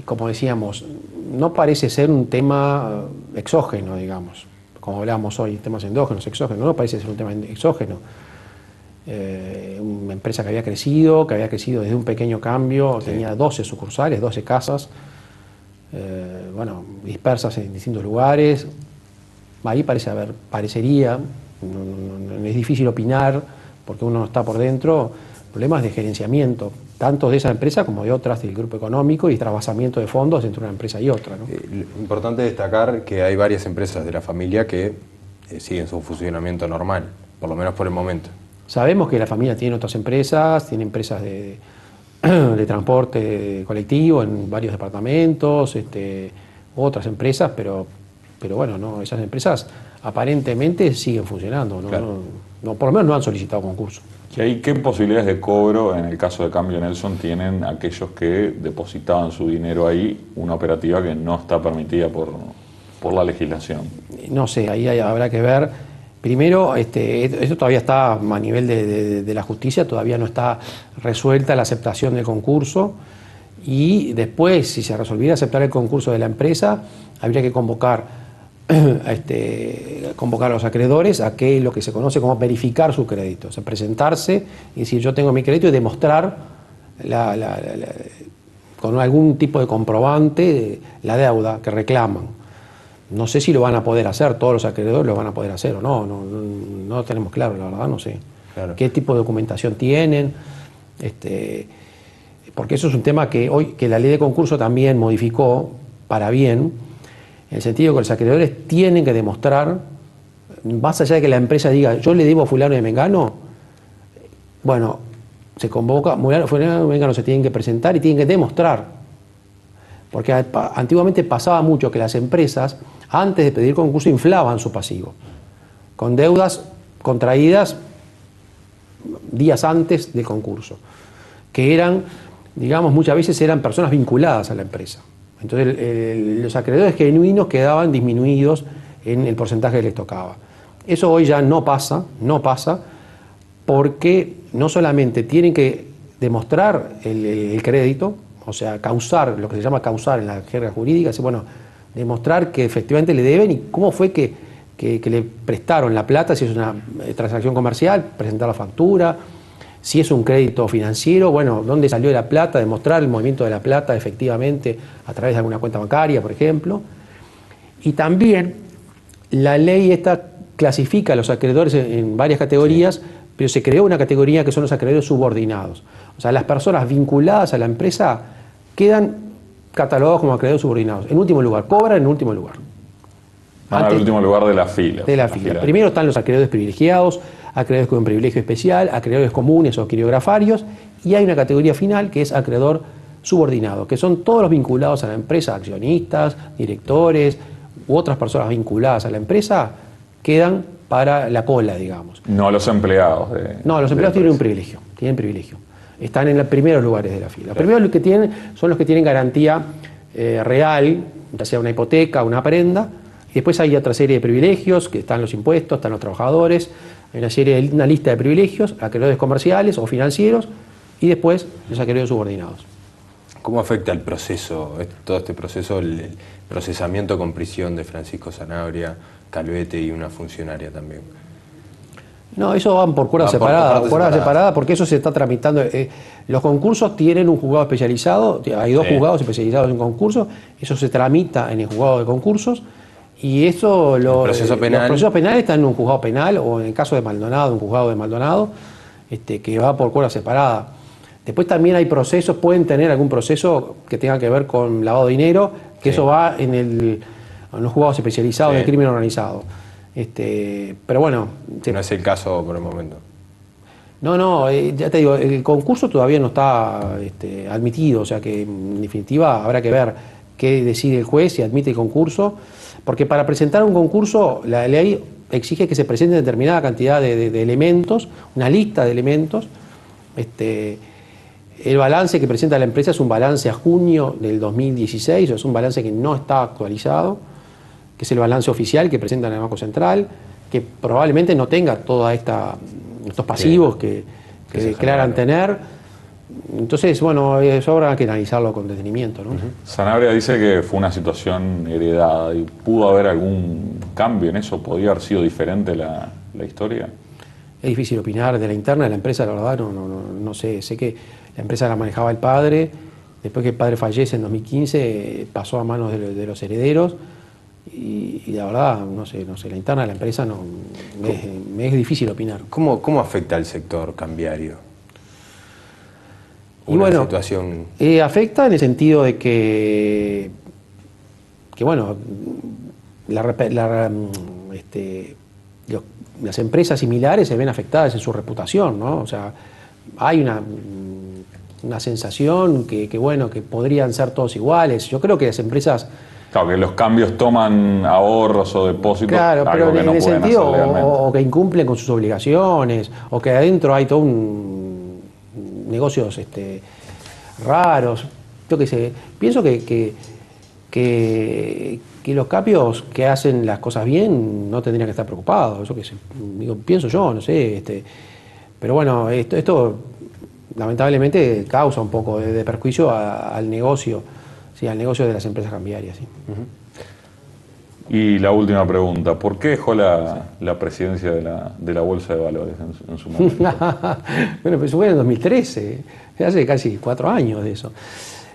Como decíamos, no parece ser un tema exógeno, digamos, como hablábamos hoy, temas endógenos, exógenos, no parece ser un tema exógeno. Una empresa que había crecido desde un pequeño cambio, sí. Tenía 12 sucursales, 12 casas, bueno, dispersas en distintos lugares. Ahí parecería, no es difícil opinar porque uno no está por dentro, problemas de gerenciamiento, tanto de esa empresa como de otras del grupo económico y trasvasamiento de fondos entre una empresa y otra, ¿no? Importante destacar que hay varias empresas de la familia que siguen su funcionamiento normal, por lo menos por el momento. Sabemos que la familia tiene otras empresas, tiene empresas de transporte colectivo en varios departamentos, otras empresas, pero bueno, no, esas empresas aparentemente siguen funcionando, ¿no? Claro. No, por lo menos no han solicitado concurso. ¿Y qué posibilidades de cobro en el caso de Cambio Nelson tienen aquellos que depositaban su dinero ahí, una operativa que no está permitida por la legislación? No sé, ahí habrá que ver. Primero, esto todavía está a nivel de la justicia, todavía no está resuelta la aceptación del concurso, y después, si se resolviera aceptar el concurso de la empresa, habría que convocar a los acreedores a que lo que se conoce como verificar su crédito, o sea, presentarse y decir yo tengo mi crédito y demostrar con algún tipo de comprobante la deuda que reclaman. No sé si lo van a poder hacer, todos los acreedores lo van a poder hacer o no lo tenemos claro, la verdad no sé. Claro. ¿Qué tipo de documentación tienen? Porque eso es un tema que la ley de concurso también modificó para bien, en el sentido que los acreedores tienen que demostrar, más allá de que la empresa diga yo le debo a fulano de Mengano, bueno, se convoca, fulano de Mengano se tienen que presentar y tienen que demostrar. Porque antiguamente pasaba mucho que las empresas, antes de pedir concurso, inflaban su pasivo, con deudas contraídas días antes del concurso, que eran, digamos, muchas veces eran personas vinculadas a la empresa. Entonces los acreedores genuinos quedaban disminuidos en el porcentaje que les tocaba. Eso hoy ya no pasa, porque no solamente tienen que demostrar el crédito, o sea, causar, lo que se llama causar en la jerga jurídica, es, bueno, demostrar que efectivamente le deben y cómo fue que le prestaron la plata, si es una transacción comercial, presentar la factura, si es un crédito financiero, bueno, dónde salió la plata, demostrar el movimiento de la plata efectivamente a través de alguna cuenta bancaria, por ejemplo. Y también la ley esta clasifica a los acreedores en varias categorías, pero se creó una categoría que son los acreedores subordinados. O sea, las personas vinculadas a la empresa quedan catalogados como acreedores subordinados. En último lugar, cobran en último lugar. Van al último lugar de la fila. De la fila. Primero están los acreedores privilegiados, acreedores con privilegio especial, acreedores comunes o quiriografarios, y hay una categoría final que es acreedor subordinado, que son todos los vinculados a la empresa, accionistas, directores u otras personas vinculadas a la empresa, quedan para la cola, digamos. No los empleados. No, los empleados tienen un privilegio, Están en los primeros lugares de la fila. Los primeros que tienen son los que tienen garantía real, ya sea una hipoteca, una prenda. Y después hay otra serie de privilegios, que están los impuestos, están los trabajadores, hay una lista de privilegios, acreedores comerciales o financieros, y después los acreedores subordinados. ¿Cómo afecta el proceso, todo este proceso, el procesamiento con prisión de Francisco Sanabria, Calvete y una funcionaria también? No, eso van por cuerda separada, porque eso se está tramitando. Los concursos tienen un juzgado especializado, hay dos juzgados especializados en concursos, eso se tramita en el juzgado de concursos, y eso, los procesos penales están en un juzgado penal, o en el caso de Maldonado, un juzgado de Maldonado, que va por cuerda separada. Después también hay procesos, pueden tener algún proceso que tenga que ver con lavado de dinero, que eso va en los juzgados especializados de crimen organizado. Pero bueno... No es el caso por el momento. No, ya te digo, el concurso todavía no está admitido, o sea que en definitiva habrá que ver qué decide el juez, si admite el concurso, porque para presentar un concurso la ley exige que se presente determinada cantidad de elementos, una lista de elementos. El balance que presenta la empresa es un balance a junio del 2016, o es un balance que no está actualizado, que es el balance oficial que presenta en el Banco Central, que probablemente no tenga todos estos pasivos que declaran tener. Entonces, bueno, eso habrá que analizarlo con detenimiento, ¿no? Sanabria dice que fue una situación heredada y pudo haber algún cambio en eso, podía haber sido diferente la historia. Es difícil opinar de la interna de la empresa, la verdad, no sé. Sé que la empresa la manejaba el padre, después que el padre fallece en 2015 pasó a manos de los herederos y la verdad, no sé, la interna de la empresa me es difícil opinar. ¿Cómo afecta al sector cambiario? Y bueno, situación... afecta en el sentido de que bueno, las empresas similares se ven afectadas en su reputación, ¿no? O sea, hay una sensación que bueno, que podrían ser todos iguales. Yo creo que las empresas... Claro, que los cambios toman ahorros o depósitos. Claro, pero algo que en no el pueden sentido, hacer legalmente. o que incumplen con sus obligaciones, o que adentro hay todo negocios raros. Yo qué sé, pienso que los capios que hacen las cosas bien no tendrían que estar preocupados. Yo qué sé, pienso yo, no sé. Pero bueno, esto lamentablemente causa un poco de perjuicio al negocio. Sí, al negocio de las empresas cambiarias. Sí. Y la última pregunta, ¿por qué dejó la presidencia de la Bolsa de Valores en su momento? Bueno, pues fue en 2013, hace casi 4 años de eso.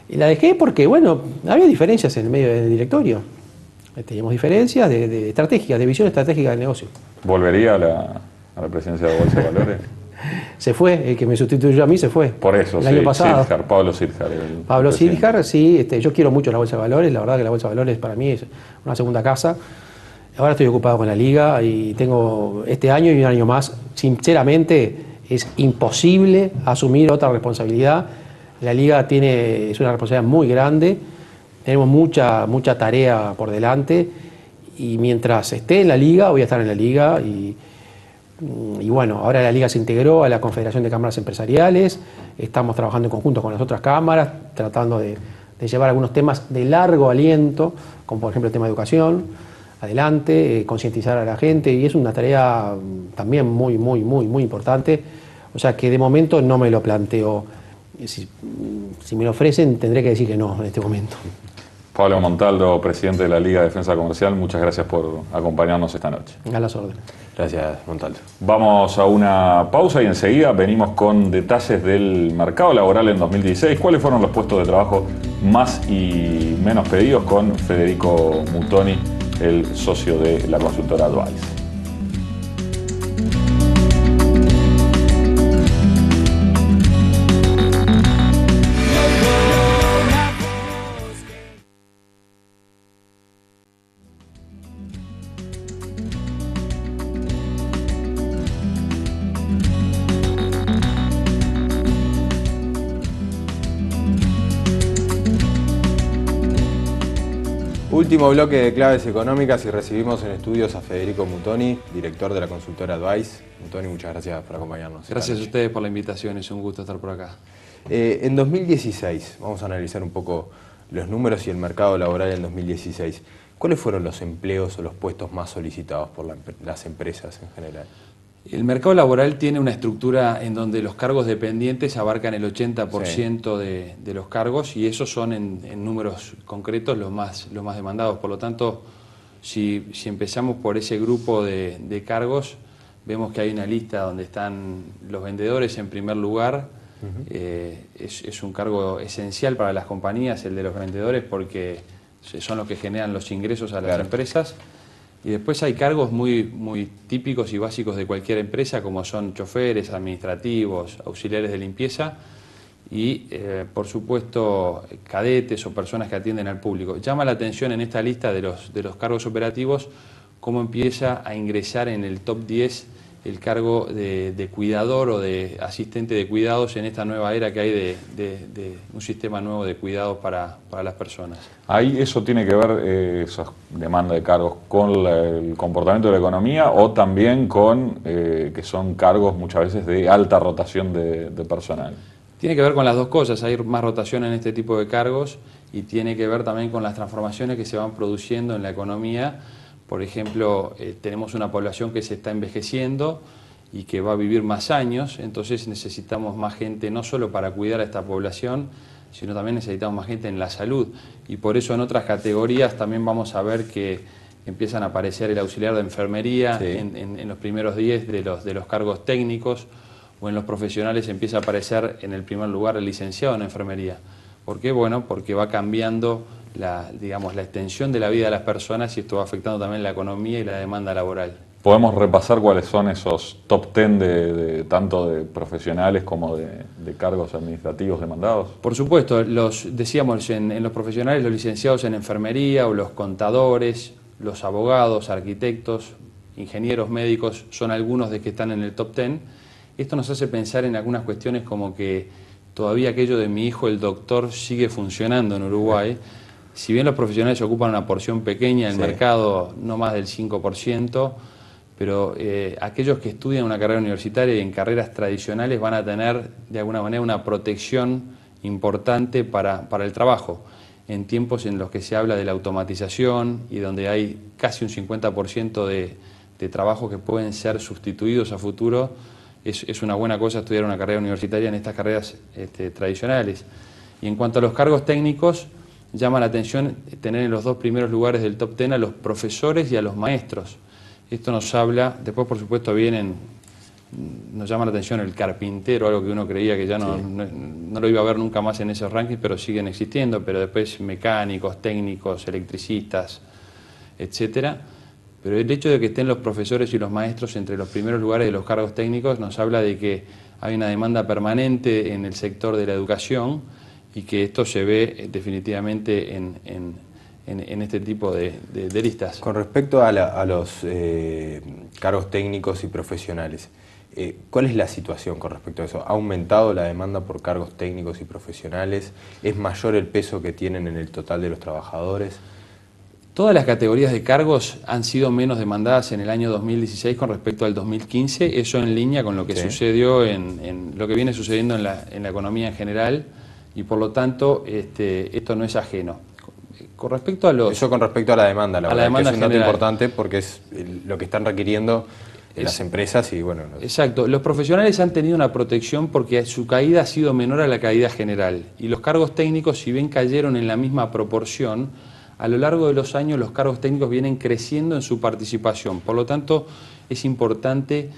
Y la dejé porque, bueno, había diferencias en el medio del directorio. Teníamos diferencias de estratégicas, de visión estratégica del negocio. ¿Volvería a la presidencia de la Bolsa de Valores? Se fue, el que me sustituyó a mí se fue. Por eso, el año pasado. Pablo Sidjar. Pablo Sidjar, sí, yo quiero mucho la Bolsa de Valores, la verdad que la Bolsa de Valores para mí es una segunda casa. Ahora estoy ocupado con la Liga y tengo este año y un año más. Sinceramente, es imposible asumir otra responsabilidad. La Liga es una responsabilidad muy grande, tenemos mucha tarea por delante y mientras esté en la Liga, voy a estar en la Liga y bueno, ahora la Liga se integró a la Confederación de Cámaras Empresariales, estamos trabajando en conjunto con las otras cámaras, tratando de llevar algunos temas de largo aliento, como por ejemplo el tema de educación, adelante, concientizar a la gente, y es una tarea también muy importante, o sea que de momento no me lo planteo si me lo ofrecen, tendré que decir que no en este momento. Pablo Montaldo, presidente de la Liga de Defensa Comercial, muchas gracias por acompañarnos esta noche. A las órdenes. Gracias, Montaldo. Vamos a una pausa y enseguida venimos con detalles del mercado laboral en 2016. ¿Cuáles fueron los puestos de trabajo más y menos pedidos? Con Federico Mutoni, el socio de la consultora Advice. Último bloque de Claves Económicas y recibimos en estudios a Federico Mutoni, director de la consultora Advice. Mutoni, muchas gracias por acompañarnos. Gracias a ustedes por la invitación, es un gusto estar por acá. En 2016, vamos a analizar un poco los números y el mercado laboral en 2016. ¿Cuáles fueron los empleos o los puestos más solicitados por las empresas en general? El mercado laboral tiene una estructura en donde los cargos dependientes abarcan el 80% de los cargos, y esos son en números concretos los más demandados. Por lo tanto, si empezamos por ese grupo de cargos, vemos que hay una lista donde están los vendedores en primer lugar. Es un cargo esencial para las compañías, el de los vendedores, porque son los que generan los ingresos a las empresas. Y después hay cargos muy típicos y básicos de cualquier empresa, como son choferes, administrativos, auxiliares de limpieza y, por supuesto, cadetes o personas que atienden al público. Llama la atención en esta lista de los cargos operativos cómo empieza a ingresar en el top 10 el cargo de cuidador o de asistente de cuidados en esta nueva era que hay de un sistema nuevo de cuidados para las personas. Ahí eso tiene que ver, esa demanda de cargos, con el comportamiento de la economía, o también con que son cargos muchas veces de alta rotación de personal. Tiene que ver con las dos cosas, hay más rotación en este tipo de cargos y tiene que ver también con las transformaciones que se van produciendo en la economía. Por ejemplo, tenemos una población que se está envejeciendo y que va a vivir más años, entonces necesitamos más gente no solo para cuidar a esta población, sino también necesitamos más gente en la salud. Y por eso en otras categorías también vamos a ver que empiezan a aparecer el auxiliar de enfermería en los primeros 10 de los cargos técnicos, o en los profesionales empieza a aparecer en el primer lugar el licenciado en enfermería. ¿Por qué? Bueno, porque va cambiando la extensión de la vida de las personas y esto va afectando también la economía y la demanda laboral. ¿Podemos repasar cuáles son esos top 10 tanto de profesionales como de cargos administrativos demandados? Por supuesto, decíamos en los profesionales, los licenciados en enfermería o los contadores, los abogados, arquitectos, ingenieros, médicos, son algunos de que están en el top 10. Esto nos hace pensar en algunas cuestiones como que todavía aquello de mi hijo el doctor sigue funcionando en Uruguay. Si bien los profesionales ocupan una porción pequeña del mercado, no más del 5%, pero aquellos que estudian una carrera universitaria y en carreras tradicionales van a tener de alguna manera una protección importante para el trabajo. En tiempos en los que se habla de la automatización y donde hay casi un 50% de trabajos que pueden ser sustituidos a futuro, es una buena cosa estudiar una carrera universitaria en estas carreras tradicionales. Y en cuanto a los cargos técnicos, llama la atención tener en los dos primeros lugares del top 10 a los profesores y a los maestros. Esto nos habla, después por supuesto nos llama la atención el carpintero, algo que uno creía que ya no lo iba a ver nunca más en esos rankings, pero siguen existiendo, pero después mecánicos, técnicos, electricistas, etcétera. Pero el hecho de que estén los profesores y los maestros entre los primeros lugares de los cargos técnicos nos habla de que hay una demanda permanente en el sector de la educación y que esto se ve definitivamente en este tipo de listas. Con respecto a los cargos técnicos y profesionales, ¿cuál es la situación con respecto a eso? ¿Ha aumentado la demanda por cargos técnicos y profesionales? ¿Es mayor el peso que tienen en el total de los trabajadores? Todas las categorías de cargos han sido menos demandadas en el año 2016 con respecto al 2015, eso en línea con lo que sucedió en lo que viene sucediendo en la economía en general, y por lo tanto esto no es ajeno. Con respecto a eso con respecto a la demanda laboral, a la demanda que es un dato general. importante porque es lo que están requiriendo las empresas y bueno... Exacto, los profesionales han tenido una protección porque su caída ha sido menor a la caída general y los cargos técnicos, si bien cayeron en la misma proporción, a lo largo de los años los cargos técnicos vienen creciendo en su participación. Por lo tanto, es importante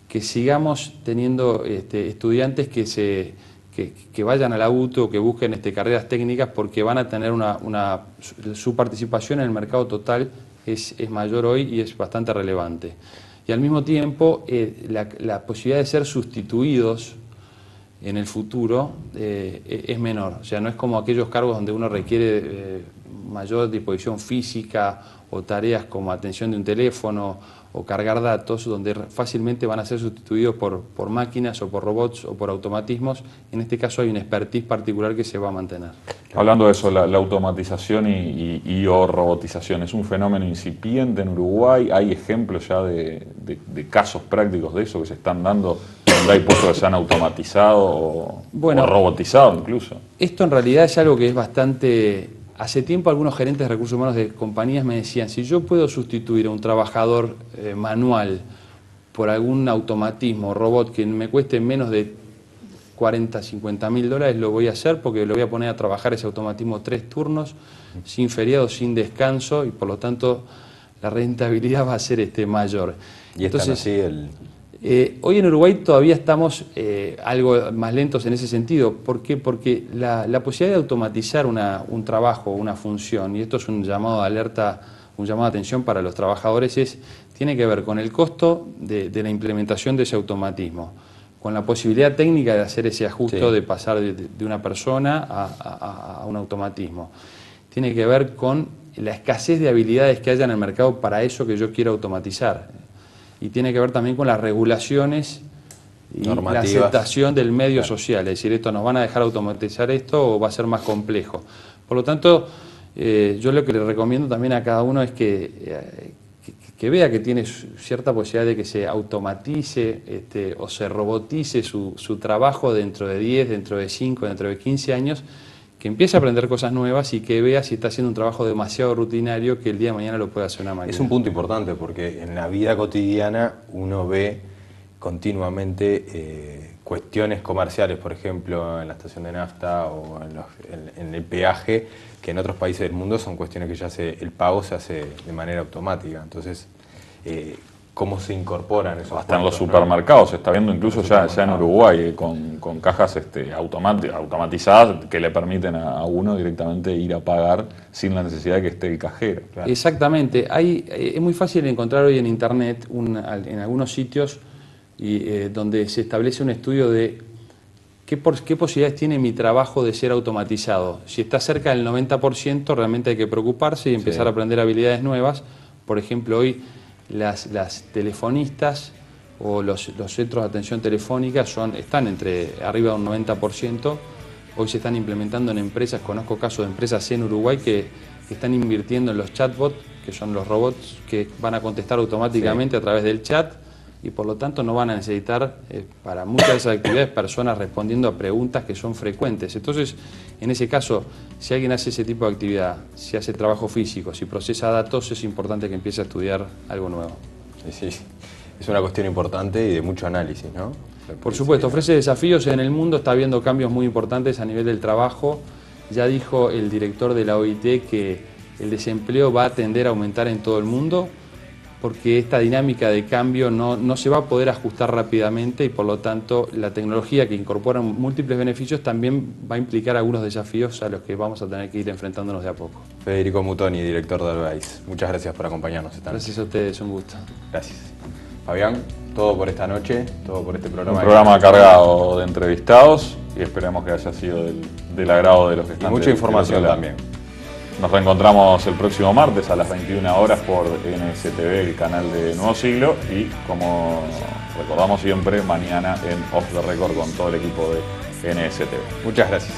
que sigamos teniendo estudiantes que vayan a la UTE o que busquen carreras técnicas, porque van a tener su participación en el mercado total es mayor hoy y es bastante relevante. Y al mismo tiempo, la posibilidad de ser sustituidos en el futuro es menor. O sea, no es como aquellos cargos donde uno requiere mayor disposición física o tareas como atención de un teléfono o cargar datos, donde fácilmente van a ser sustituidos por máquinas o por robots o por automatismos. En este caso hay una expertise particular que se va a mantener. Hablando de eso, la automatización o robotización, ¿es un fenómeno incipiente en Uruguay? ¿Hay ejemplos ya de casos prácticos de eso que se están dando, donde hay puestos que se han automatizado o robotizado incluso? Esto en realidad es algo que es bastante... Hace tiempo algunos gerentes de recursos humanos de compañías me decían, si yo puedo sustituir a un trabajador manual por algún automatismo, robot, que me cueste menos de 40, 50 mil dólares, lo voy a hacer porque lo voy a poner a trabajar ese automatismo 3 turnos, sin feriado, sin descanso, y por lo tanto la rentabilidad va a ser mayor. Y entonces así hoy en Uruguay todavía estamos algo más lentos en ese sentido. ¿Por qué? Porque la posibilidad de automatizar un trabajo, una función, y esto es un llamado de alerta, un llamado de atención para los trabajadores, tiene que ver con el costo de la implementación de ese automatismo, con la posibilidad técnica de hacer ese ajuste, de pasar de una persona a un automatismo. Tiene que ver con la escasez de habilidades que haya en el mercado para eso que yo quiero automatizar. Y tiene que ver también con las regulaciones y la aceptación del medio social. Es decir, ¿nos van a dejar automatizar esto o va a ser más complejo? Por lo tanto, yo lo que le recomiendo también a cada uno es que vea que tiene cierta posibilidad de que se automatice o se robotice su trabajo dentro de 10, dentro de 5, dentro de 15 años, que empiece a aprender cosas nuevas y que vea si está haciendo un trabajo demasiado rutinario que el día de mañana lo puede hacer una máquina. Es un punto importante porque en la vida cotidiana uno ve continuamente cuestiones comerciales, por ejemplo, en la estación de nafta o en el peaje, que en otros países del mundo son cuestiones que el pago se hace de manera automática. Entonces, ¿cómo se incorporan esos hasta en los puestos, supermercados, se está viendo incluso ya en Uruguay, con cajas automatizadas que le permiten a uno directamente ir a pagar sin la necesidad de que esté el cajero. Claro. Exactamente. Es muy fácil encontrar hoy en Internet, en algunos sitios, donde se establece un estudio de qué posibilidades tiene mi trabajo de ser automatizado. Si está cerca del 90%, realmente hay que preocuparse y empezar a aprender habilidades nuevas. Por ejemplo, hoy las telefonistas o los centros de atención telefónica están entre arriba de un 90%. Hoy se están implementando en empresas, conozco casos de empresas en Uruguay que están invirtiendo en los chatbots, que son los robots que van a contestar automáticamente a través del chat, y por lo tanto no van a necesitar para muchas de esas actividades personas respondiendo a preguntas que son frecuentes. Entonces, en ese caso, si alguien hace ese tipo de actividad, si hace trabajo físico, si procesa datos, es importante que empiece a estudiar algo nuevo. Sí, es una cuestión importante y de mucho análisis, ¿no? Por supuesto, ofrece desafíos en el mundo, está habiendo cambios muy importantes a nivel del trabajo. Ya dijo el director de la OIT que el desempleo va a tender a aumentar en todo el mundo, porque esta dinámica de cambio no se va a poder ajustar rápidamente y por lo tanto la tecnología, que incorpora múltiples beneficios, también va a implicar algunos desafíos a los que vamos a tener que ir enfrentándonos de a poco. Federico Mutoni, director de Advice, muchas gracias por acompañarnos esta noche. Gracias a ustedes, un gusto. Gracias. Fabián, todo por esta noche, todo por este programa. Un programa cargado de entrevistados y esperemos que haya sido del agrado de los que están. Y mucha información también. Nos reencontramos el próximo martes a las 21 horas por NSTV, el canal de Nuevo Siglo, y como recordamos siempre, mañana en Off the Record con todo el equipo de NSTV. Muchas gracias.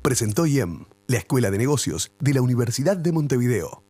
Presentó IEM, la Escuela de Negocios de la Universidad de Montevideo.